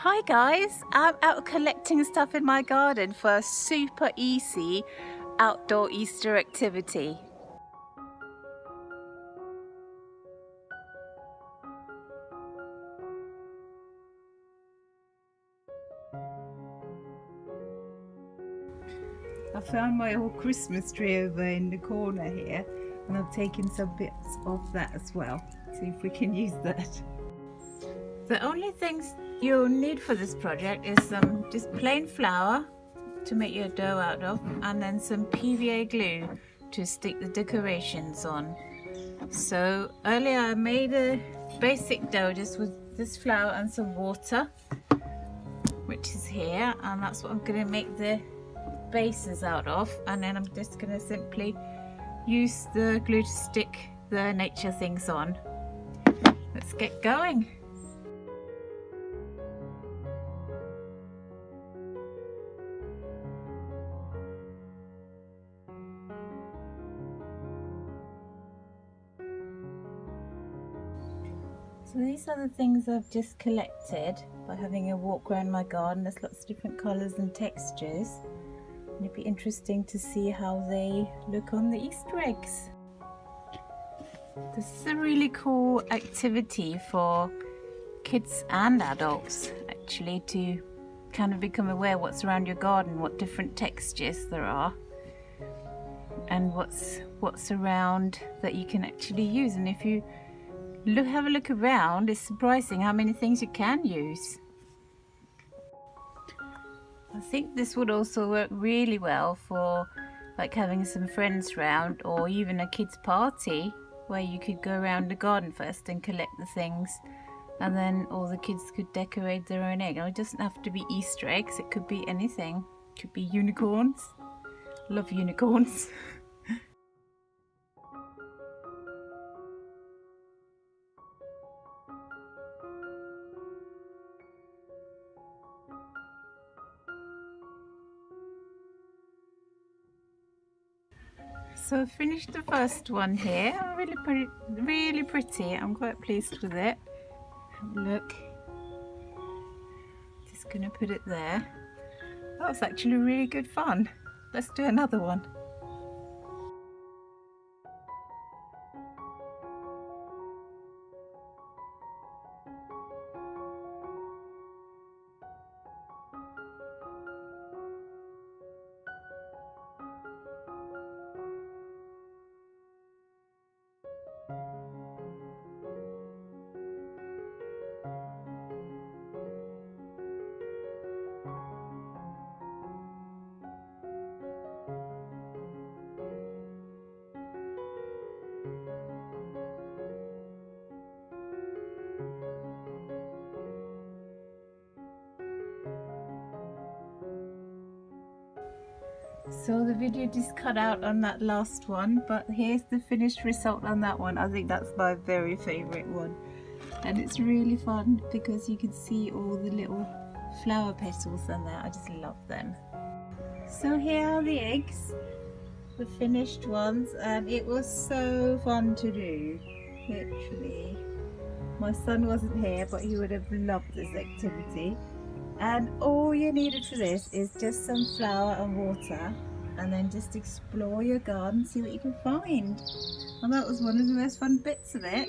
Hi guys, I'm out collecting stuff in my garden for a super easy outdoor Easter activity. I found my old Christmas tree over in the corner here and I've taken some bits off that as well. See if we can use that. The only things you'll need for this project is some just plain flour to make your dough out of, and then some PVA glue to stick the decorations on. So earlier I made a basic dough just with this flour and some water, which is here, and that's what I'm going to make the bases out of, and then I'm just going to simply use the glue to stick the nature things on. Let's get going. So these are the things I've just collected by having a walk around my garden. There's lots of different colours and textures, and it'd be interesting to see how they look on the Easter eggs. This is a really cool activity for kids and adults actually, to kind of become aware what's around your garden, what different textures there are, and what's around that you can actually use. And if you have a look around, it's surprising how many things you can use. I think this would also work really well for like having some friends round, or even a kids party where you could go around the garden first and collect the things, and then all the kids could decorate their own egg. And it doesn't have to be Easter eggs, it could be anything. It could be unicorns. Love unicorns. So I finished the first one here. Really pretty. I'm quite pleased with it. Have a look. Just gonna put it there. That was actually really good fun. Let's do another one. So the video just cut out on that last one, but here's the finished result on that one. I think that's my very favourite one, and it's really fun because you can see all the little flower petals in there. I just love them. So here are the eggs, the finished ones, and it was so fun to do, literally. My son wasn't here, but he would have loved this activity. And all you needed for this is just some flour and water, and then just explore your garden, see what you can find. And that was one of the most fun bits of it.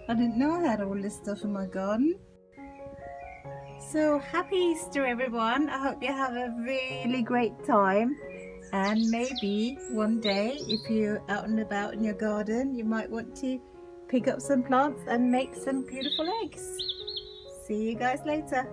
I didn't know I had all this stuff in my garden. So happy Easter everyone. I hope you have a really great time, and maybe one day if you're out and about in your garden, you might want to pick up some plants and make some beautiful eggs. See you guys later.